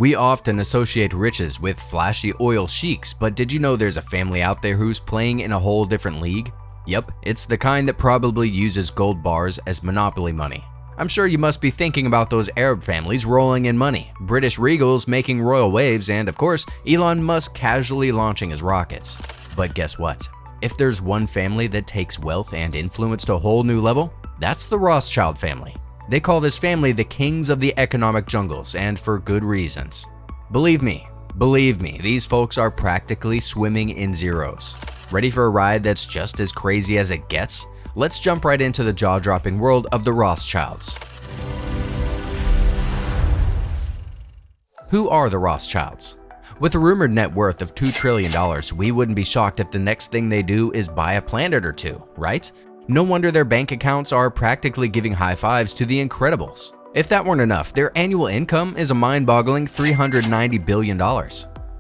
We often associate riches with flashy oil sheiks, but did you know there's a family out there who's playing in a whole different league? Yep, it's the kind that probably uses gold bars as monopoly money. I'm sure you must be thinking about those Arab families rolling in money, British regals making royal waves, and of course, Elon Musk casually launching his rockets. But guess what? If there's one family that takes wealth and influence to a whole new level, that's the Rothschild family. They call this family the kings of the economic jungles, and for good reasons. Believe me, these folks are practically swimming in zeros. Ready for a ride that's just as crazy as it gets? Let's jump right into the jaw-dropping world of the Rothschilds. Who are the Rothschilds? With a rumored net worth of $2 trillion, we wouldn't be shocked if the next thing they do is buy a planet or two, right? No wonder their bank accounts are practically giving high fives to the Incredibles. If that weren't enough, their annual income is a mind-boggling $390 billion.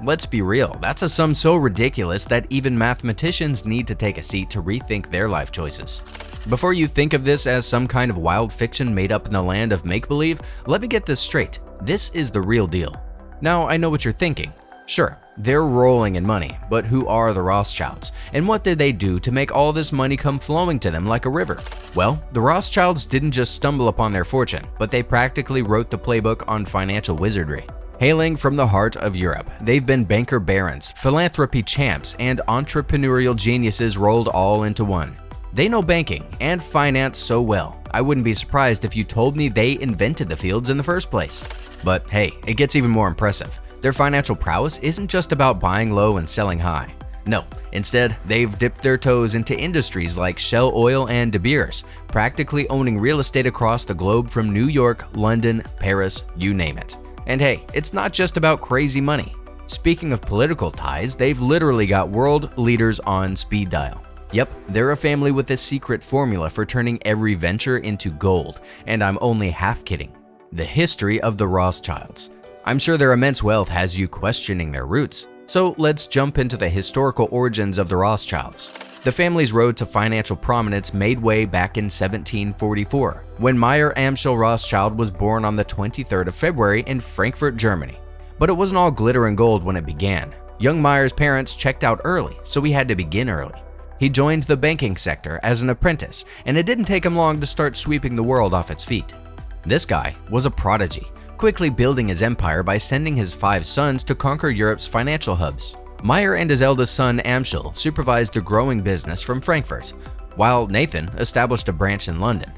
Let's be real, that's a sum so ridiculous that even mathematicians need to take a seat to rethink their life choices. Before you think of this as some kind of wild fiction made up in the land of make-believe, let me get this straight. This is the real deal. Now, I know what you're thinking. Sure, they're rolling in money, but who are the Rothschilds? And what did they do to make all this money come flowing to them like a river? Well, the Rothschilds didn't just stumble upon their fortune, but they practically wrote the playbook on financial wizardry. Hailing from the heart of Europe, they've been banker barons, philanthropy champs, and entrepreneurial geniuses rolled all into one. They know banking and finance so well, I wouldn't be surprised if you told me they invented the fields in the first place. But hey, it gets even more impressive. Their financial prowess isn't just about buying low and selling high. No, instead, they've dipped their toes into industries like Shell Oil and De Beers, practically owning real estate across the globe from New York, London, Paris, you name it. And hey, it's not just about crazy money. Speaking of political ties, they've literally got world leaders on speed dial. Yep, they're a family with a secret formula for turning every venture into gold, and I'm only half kidding. The history of the Rothschilds. I'm sure their immense wealth has you questioning their roots, so let's jump into the historical origins of the Rothschilds. The family's road to financial prominence made way back in 1744, when Meyer Amschel Rothschild was born on the 23rd of February in Frankfurt, Germany. But it wasn't all glitter and gold when it began. Young Meyer's parents checked out early, so he had to begin early. He joined the banking sector as an apprentice, and it didn't take him long to start sweeping the world off its feet. This guy was a prodigy, quickly building his empire by sending his 5 sons to conquer Europe's financial hubs. Meyer and his eldest son Amschel supervised the growing business from Frankfurt, while Nathan established a branch in London.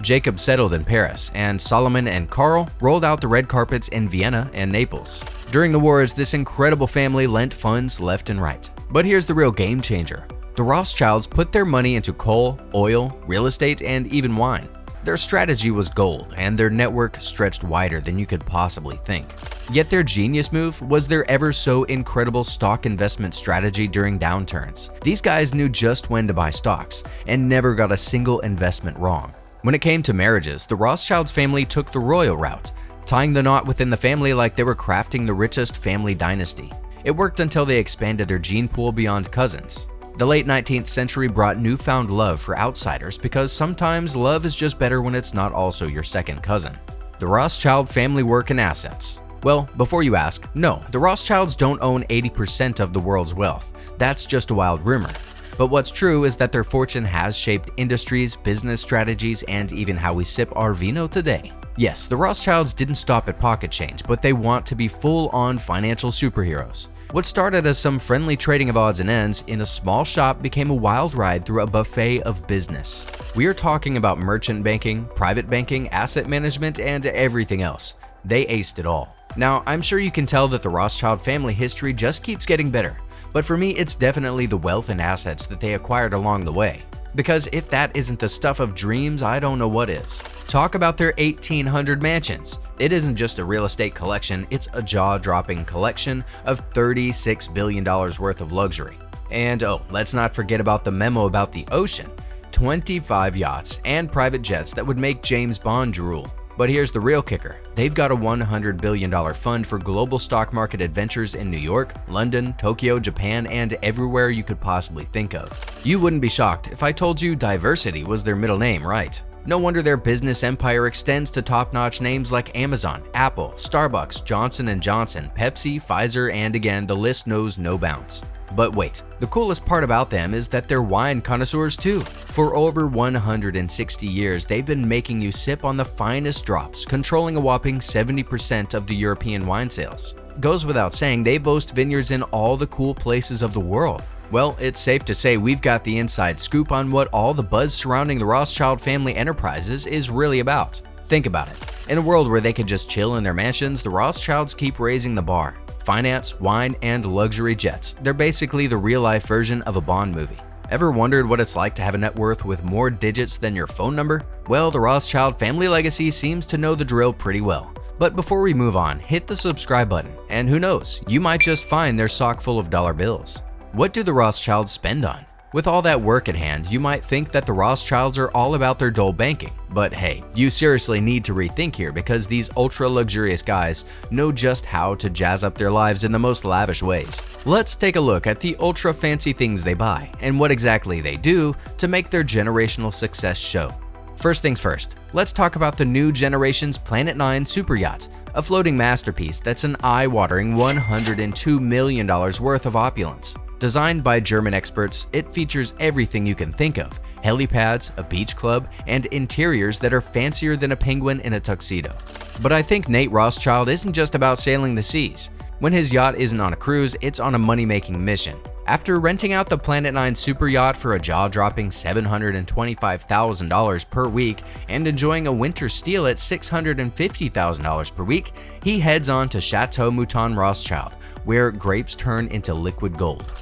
Jacob settled in Paris, and Solomon and Karl rolled out the red carpets in Vienna and Naples. During the wars, this incredible family lent funds left and right. But here's the real game changer. The Rothschilds put their money into coal, oil, real estate, and even wine. Their strategy was gold, and their network stretched wider than you could possibly think. Yet their genius move was their ever so incredible stock investment strategy during downturns. These guys knew just when to buy stocks, and never got a single investment wrong. When it came to marriages, the Rothschilds family took the royal route, tying the knot within the family like they were crafting the richest family dynasty. It worked until they expanded their gene pool beyond cousins. The late 19th century brought newfound love for outsiders because sometimes love is just better when it's not also your second cousin. The Rothschild family work and assets. Well, before you ask, no, the Rothschilds don't own 80% of the world's wealth. That's just a wild rumor. But what's true is that their fortune has shaped industries, business strategies, and even how we sip our vino today. Yes, the Rothschilds didn't stop at pocket change, but they want to be full-on financial superheroes. What started as some friendly trading of odds and ends in a small shop became a wild ride through a buffet of business. We are talking about merchant banking, private banking, asset management, and everything else. They aced it all. Now, I'm sure you can tell that the Rothschild family history just keeps getting better, but for me, it's definitely the wealth and assets that they acquired along the way. Because if that isn't the stuff of dreams, I don't know what is. Talk about their 1,800 mansions. It isn't just a real estate collection, it's a jaw-dropping collection of $36 billion worth of luxury. And oh, let's not forget about the memo about the ocean. 25 yachts and private jets that would make James Bond drool. But here's the real kicker. They've got a $100 billion fund for global stock market adventures in New York, London, Tokyo, Japan, and everywhere you could possibly think of. You wouldn't be shocked if I told you diversity was their middle name, right? No wonder their business empire extends to top-notch names like Amazon, Apple, Starbucks, Johnson & Johnson, Pepsi, Pfizer, and again, the list knows no bounds. But wait, the coolest part about them is that they're wine connoisseurs too. For over 160 years, they've been making you sip on the finest drops, controlling a whopping 70% of the European wine sales. Goes without saying, they boast vineyards in all the cool places of the world. Well, it's safe to say we've got the inside scoop on what all the buzz surrounding the Rothschild family enterprises is really about. Think about it. In a world where they could just chill in their mansions, the Rothschilds keep raising the bar. Finance, wine, and luxury jets. They're basically the real-life version of a Bond movie. Ever wondered what it's like to have a net worth with more digits than your phone number? Well, the Rothschild family legacy seems to know the drill pretty well. But before we move on, hit the subscribe button, and who knows, you might just find their sock full of dollar bills. What do the Rothschilds spend on? With all that work at hand, you might think that the Rothschilds are all about their dull banking. But hey, you seriously need to rethink here because these ultra-luxurious guys know just how to jazz up their lives in the most lavish ways. Let's take a look at the ultra-fancy things they buy and what exactly they do to make their generational success show. First things first, let's talk about the new generation's Planet 9 super yacht, a floating masterpiece that's an eye-watering $102 million worth of opulence. Designed by German experts, it features everything you can think of: helipads, a beach club, and interiors that are fancier than a penguin in a tuxedo. But I think Nate Rothschild isn't just about sailing the seas. When his yacht isn't on a cruise, it's on a money-making mission. After renting out the Planet 9 super yacht for a jaw-dropping $725,000 per week and enjoying a winter steal at $650,000 per week, he heads on to Chateau Mouton Rothschild, where grapes turn into liquid gold.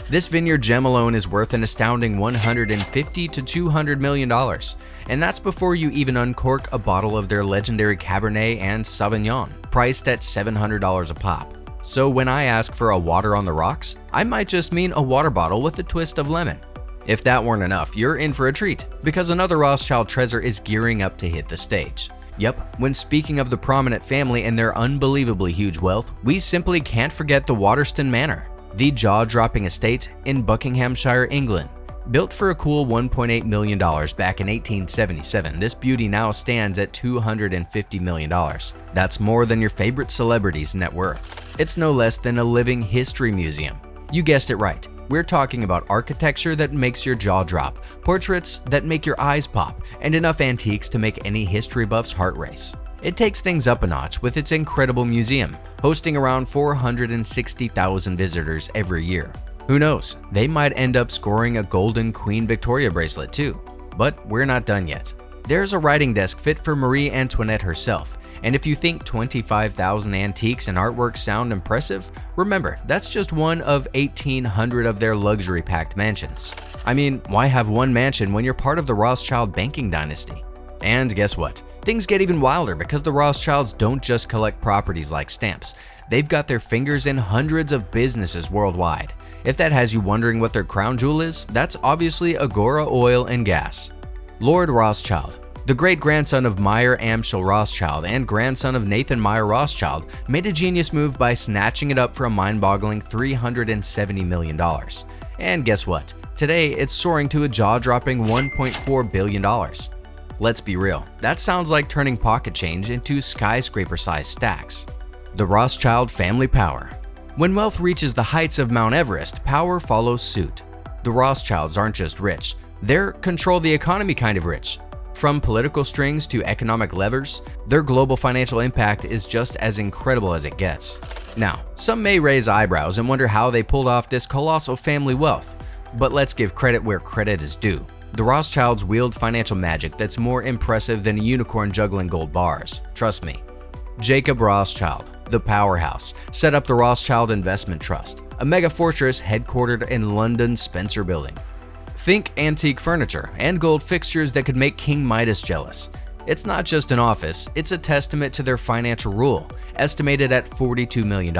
This vineyard gem alone is worth an astounding $150 to $200 million, and that's before you even uncork a bottle of their legendary Cabernet and Sauvignon, priced at $700 a pop. So when I ask for a water on the rocks, I might just mean a water bottle with a twist of lemon. If that weren't enough, you're in for a treat, because another Rothschild treasure is gearing up to hit the stage. Yep, when speaking of the prominent family and their unbelievably huge wealth, we simply can't forget the Waterston Manor, the jaw-dropping estate in Buckinghamshire, England. Built for a cool $1.8 million back in 1877, this beauty now stands at $250 million. That's more than your favorite celebrity's net worth. It's no less than a living history museum. You guessed it right. We're talking about architecture that makes your jaw drop, portraits that make your eyes pop, and enough antiques to make any history buff's heart race. It takes things up a notch with its incredible museum, hosting around 460,000 visitors every year. Who knows, they might end up scoring a golden Queen Victoria bracelet too. But we're not done yet. There's a writing desk fit for Marie Antoinette herself, and if you think 25,000 antiques and artwork sound impressive, remember, that's just one of 1,800 of their luxury-packed mansions. I mean, why have one mansion when you're part of the Rothschild banking dynasty? And guess what? Things get even wilder because the Rothschilds don't just collect properties like stamps. They've got their fingers in hundreds of businesses worldwide. If that has you wondering what their crown jewel is, that's obviously Agora Oil and Gas. Lord Rothschild, the great-grandson of Meyer Amschel Rothschild and grandson of Nathan Meyer Rothschild, made a genius move by snatching it up for a mind-boggling $370 million. And guess what? Today, it's soaring to a jaw-dropping $1.4 billion. Let's be real, that sounds like turning pocket change into skyscraper-sized stacks. The Rothschild family power. When wealth reaches the heights of Mount Everest, power follows suit. The Rothschilds aren't just rich, they're control-the-economy kind of rich. From political strings to economic levers, their global financial impact is just as incredible as it gets. Now, some may raise eyebrows and wonder how they pulled off this colossal family wealth, but let's give credit where credit is due. The Rothschilds wield financial magic that's more impressive than a unicorn juggling gold bars. Trust me. Jacob Rothschild, the powerhouse, set up the Rothschild Investment Trust, a mega fortress headquartered in London's Spencer Building. Think antique furniture and gold fixtures that could make King Midas jealous. It's not just an office, it's a testament to their financial rule, estimated at $42 million.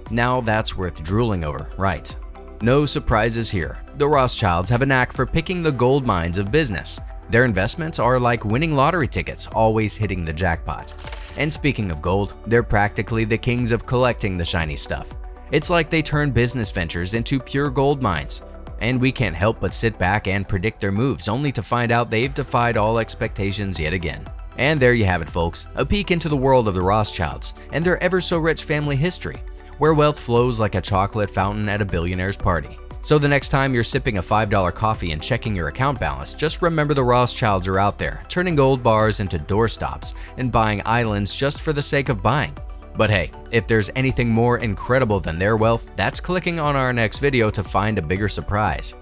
Now that's worth drooling over, right? No surprises here. The Rothschilds have a knack for picking the gold mines of business. Their investments are like winning lottery tickets, always hitting the jackpot. And speaking of gold, they're practically the kings of collecting the shiny stuff. It's like they turn business ventures into pure gold mines. And we can't help but sit back and predict their moves, only to find out they've defied all expectations yet again. And there you have it, folks, a peek into the world of the Rothschilds and their ever-so-rich family history, where wealth flows like a chocolate fountain at a billionaire's party. So the next time you're sipping a $5 coffee and checking your account balance, just remember the Rothschilds are out there, turning gold bars into doorstops and buying islands just for the sake of buying. But hey, if there's anything more incredible than their wealth, that's clicking on our next video to find a bigger surprise.